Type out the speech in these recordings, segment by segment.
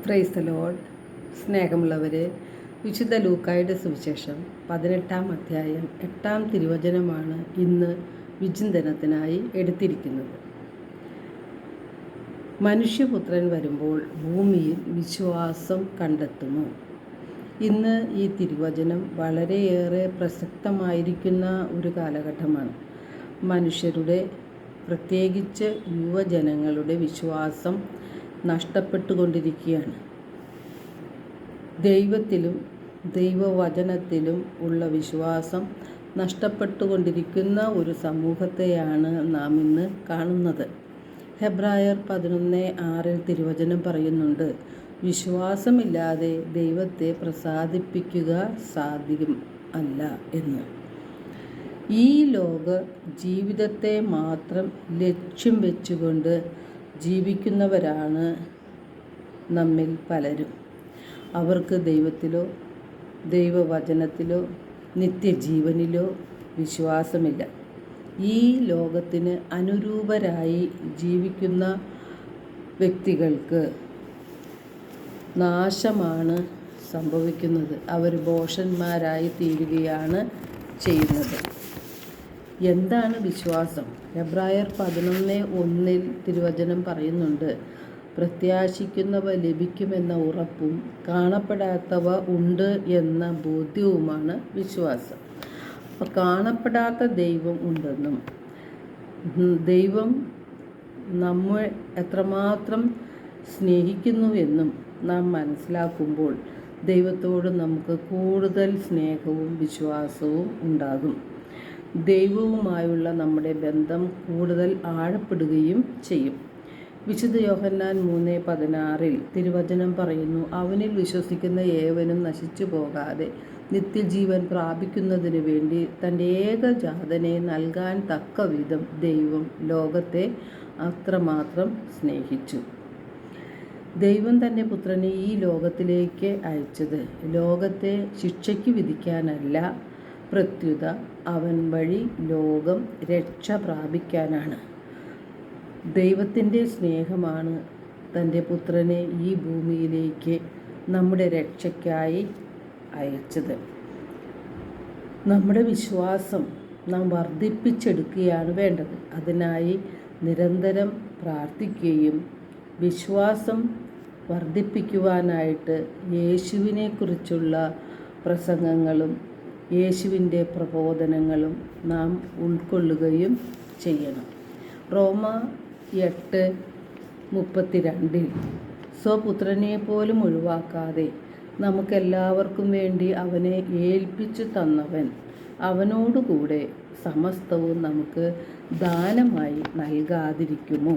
Praise the Lord. സ്നേഹമുള്ളവരെ, വിശുദ്ധ ലൂക്കായുടെ സുവിശേഷം 18-ാം അധ്യായം 8-ാം തിരുവചനമാണ് ഇന്ന് വിചിന്തനത്തിനായി എടുത്തിരിക്കുന്നത്. മനുഷ്യപുത്രൻ വരുമ്പോൾ ഭൂമിയിൽ വിശ്വാസം കണ്ടെത്തുമോ? ഇന്ന് ഈ തിരുവചനം വളരെയേറെ പ്രസക്തമായിരിക്കുന്ന ഒരു കാലഘട്ടമാണ്. മനുഷ്യരുടെ, പ്രത്യേകിച്ച് യുവജനങ്ങളുടെ വിശ്വാസം നഷ്ടപ്പെട്ടുകൊണ്ടിരിക്കുകയാണ്. ദൈവത്തിലും ദൈവവചനത്തിലും ഉള്ള വിശ്വാസം നഷ്ടപ്പെട്ടുകൊണ്ടിരിക്കുന്ന ഒരു സമൂഹത്തെയാണ് നാം ഇന്ന് കാണുന്നത്. ഹെബ്രായർ 11:6 തിരുവചനം പറയുന്നുണ്ട്, വിശ്വാസമില്ലാതെ ദൈവത്തെ പ്രസാദിപ്പിക്കുക സാധ്യം അല്ല എന്ന്. ഈ ലോക ജീവിതത്തെ മാത്രം ലക്ഷ്യം വെച്ചുകൊണ്ട് ജീവിക്കുന്നവരാണ് നമ്മിൽ പലരും. അവർക്ക് ദൈവത്തിലോ ദൈവവചനത്തിലോ നിത്യജീവനിലോ വിശ്വാസമില്ല. ഈ ലോകത്തിന് അനുരൂപരായി ജീവിക്കുന്ന വ്യക്തികൾക്ക് നാശമാണ് സംഭവിക്കുന്നത്. അവർ ഭോഷന്മാരായി തീരുകയാണ് ചെയ്യുന്നത്. എന്താണ് വിശ്വാസം? ഹെബ്രായർ 11:1 തിരുവചനം പറയുന്നുണ്ട്, പ്രത്യാശിക്കുന്നവ ലഭിക്കുമെന്ന ഉറപ്പും കാണപ്പെടാത്തവ ഉണ്ട് എന്ന ബോധ്യവുമാണ് വിശ്വാസം. അപ്പോൾ കാണപ്പെടാത്ത ദൈവം ഉണ്ടെന്നും ദൈവം നമ്മെ എത്രമാത്രം സ്നേഹിക്കുന്നുവെന്നും നാം മനസ്സിലാക്കുമ്പോൾ ദൈവത്തോട് നമുക്ക് കൂടുതൽ സ്നേഹവും വിശ്വാസവും ഉണ്ടാകും. ദൈവവുമായുള്ള നമ്മുടെ ബന്ധം കൂടുതൽ ആഴപ്പെടുകയും ചെയ്യും. വിശുദ്ധ യോഹന്നാൻ 3:16 തിരുവചനം പറയുന്നു, അവനിൽ വിശ്വസിക്കുന്ന ഏവനും നശിച്ചു പോകാതെ നിത്യജീവൻ പ്രാപിക്കുന്നതിന് വേണ്ടി തൻ്റെ ഏകജാതനെ നൽകാൻ തക്കവിധം ദൈവം ലോകത്തെ അത്രമാത്രം സ്നേഹിച്ചു. ദൈവം തൻ്റെ പുത്രനെ ഈ ലോകത്തിലേക്ക് അയച്ചത് ലോകത്തെ ശിക്ഷയ്ക്ക് വിധിക്കാനല്ല, പ്രത്യുത അവൻ വഴി ലോകം രക്ഷ പ്രാപിക്കാനാണ്. ദൈവത്തിൻ്റെ സ്നേഹമാണ് തൻ്റെ പുത്രനെ ഈ ഭൂമിയിലേക്ക് നമ്മുടെ രക്ഷയ്ക്കായി അയച്ചത്. നമ്മുടെ വിശ്വാസം നാം വർദ്ധിപ്പിച്ചെടുക്കുകയാണ് വേണ്ടത്. അതിനായി നിരന്തരം പ്രാർത്ഥിക്കുകയും വിശ്വാസം വർദ്ധിപ്പിക്കുവാനായിട്ട് യേശുവിനെക്കുറിച്ചുള്ള പ്രസംഗങ്ങളും യേശുവിൻ്റെ പ്രബോധനങ്ങളും നാം ഉൾക്കൊള്ളുകയും ചെയ്യണം. റോമ 8:32 സ്വപുത്രനെ പോലും ഒഴിവാക്കാതെ നമുക്കെല്ലാവർക്കും വേണ്ടി അവനെ ഏൽപ്പിച്ചു തന്നവൻ അവനോടുകൂടെ സമസ്തവും നമുക്ക് ദാനമായി നൽകാതിരിക്കുമോ?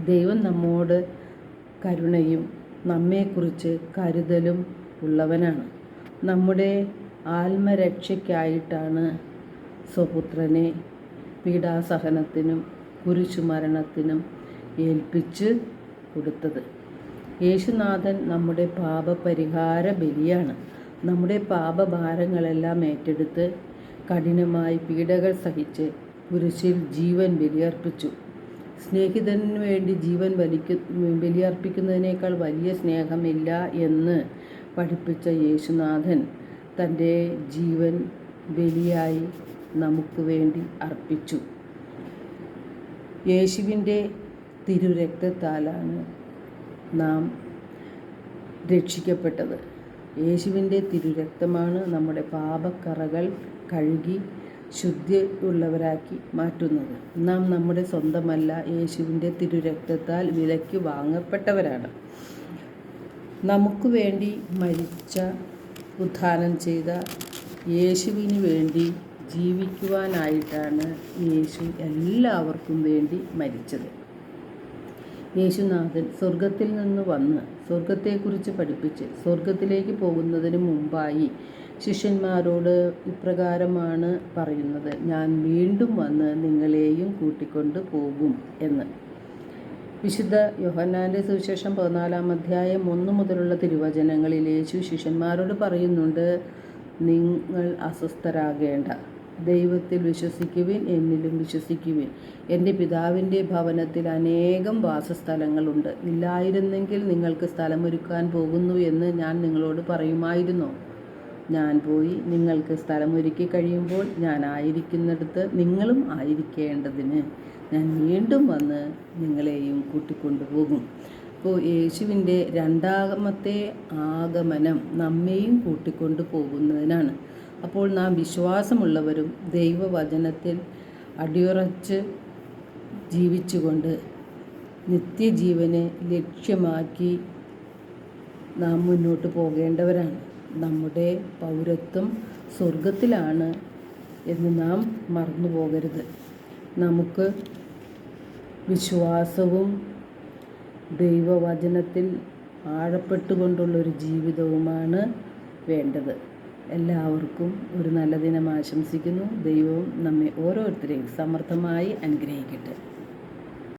ദൈവം നമ്മോട് കരുണയും നമ്മെക്കുറിച്ച് കരുതലും ഉള്ളവനാണ്. നമ്മുടെ ആത്മരക്ഷയ്ക്കായിട്ടാണ് സ്വപുത്രനെ പീഡാസഹനത്തിനും കുരിശുമരണത്തിനും ഏൽപ്പിച്ച് കൊടുത്തത്. യേശുനാഥൻ നമ്മുടെ പാപപരിഹാര ബലിയാണ്. നമ്മുടെ പാപഭാരങ്ങളെല്ലാം ഏറ്റെടുത്ത് കഠിനമായി പീഡകൾ സഹിച്ച് കുരിശിൽ ജീവൻ ബലിയർപ്പിച്ചു. സ്നേഹിതന് വേണ്ടി ജീവൻ ബലിയർപ്പിക്കുന്നതിനേക്കാൾ വലിയ സ്നേഹമില്ല എന്ന് പഠിപ്പിച്ച യേശുനാഥൻ തൻ്റെ ജീവൻ ബലിയായി നമുക്ക് വേണ്ടി അർപ്പിച്ചു. യേശുവിൻ്റെ തിരുരക്തത്താലാണ് നാം രക്ഷിക്കപ്പെട്ടത്. യേശുവിൻ്റെ തിരുരക്തമാണ് നമ്മുടെ പാപക്കറകൾ കഴുകി ശുദ്ധിയുള്ളവരാക്കി മാറ്റുന്നത്. നാം നമ്മുടെ സ്വന്തമല്ല, യേശുവിൻ്റെ തിരുരക്തത്താൽ വിലയ്ക്ക് വാങ്ങപ്പെട്ടവരാണ്. നമുക്ക് വേണ്ടി മരിച്ച, ഉത്ഥാനം ചെയ്ത യേശുവിന് വേണ്ടി ജീവിക്കുവാനായിട്ടാണ് യേശു എല്ലാവർക്കും വേണ്ടി മരിച്ചത്. യേശുനാഥൻ സ്വർഗത്തിൽ നിന്ന് വന്ന് സ്വർഗത്തെക്കുറിച്ച് പഠിപ്പിച്ച് സ്വർഗത്തിലേക്ക് പോകുന്നതിന് മുമ്പായി ശിഷ്യന്മാരോട് ഇപ്രകാരമാണ് പറയുന്നത്, ഞാൻ വീണ്ടും വന്ന് നിങ്ങളെയും കൂട്ടിക്കൊണ്ട് പോകും എന്ന്. വിശുദ്ധ യോഹന്നാൻ്റെ സുവിശേഷം 14-ാം അധ്യായം 1 മുതലുള്ള തിരുവചനങ്ങളിൽ യേശു ശിഷ്യന്മാരോട് പറയുന്നുണ്ട്, നിങ്ങൾ അസ്വസ്ഥരാകേണ്ട, ദൈവത്തിൽ വിശ്വസിക്കുവിൻ, എന്നിലും വിശ്വസിക്കുവിൻ. എൻ്റെ പിതാവിൻ്റെ ഭവനത്തിൽ അനേകം വാസസ്ഥലങ്ങളുണ്ട്. ഇല്ലായിരുന്നെങ്കിൽ നിങ്ങൾക്ക് സ്ഥലമൊരുക്കാൻ പോകുന്നു എന്ന് ഞാൻ നിങ്ങളോട് പറയുമായിരുന്നു. ഞാൻ പോയി നിങ്ങൾക്ക് സ്ഥലമൊരുക്കി കഴിയുമ്പോൾ ഞാൻ ആയിരിക്കുന്നിടത്ത് നിങ്ങളും ആയിരിക്കേണ്ടതിന് ഞാൻ വീണ്ടും വന്ന് നിങ്ങളെയും കൂട്ടിക്കൊണ്ടുപോകും. അപ്പോൾ യേശുവിൻ്റെ രണ്ടാമത്തെ ആഗമനം നമ്മെയും കൂട്ടിക്കൊണ്ടു പോകുന്നതിനാണ്. അപ്പോൾ നാം വിശ്വാസമുള്ളവരും ദൈവവചനത്തിൽ അടിയുറച്ച് ജീവിച്ചുകൊണ്ട് നിത്യജീവനെ ലക്ഷ്യമാക്കി നാം മുന്നോട്ട് പോകേണ്ടവരാണ്. നമ്മുടെ പൗരത്വം സ്വർഗത്തിലാണ് എന്ന് നാം മറന്നു പോകരുത്. നമുക്ക് വിശ്വാസവും ദൈവവചനത്തിൽ ആഴപ്പെട്ടുകൊണ്ടുള്ളൊരു ജീവിതവുമാണ് വേണ്ടത്. എല്ലാവർക്കും ഒരു നല്ല ദിനം ആശംസിക്കുന്നു. ദൈവവും നമ്മെ ഓരോരുത്തരെയും സമൃദ്ധമായി അനുഗ്രഹിക്കട്ടെ.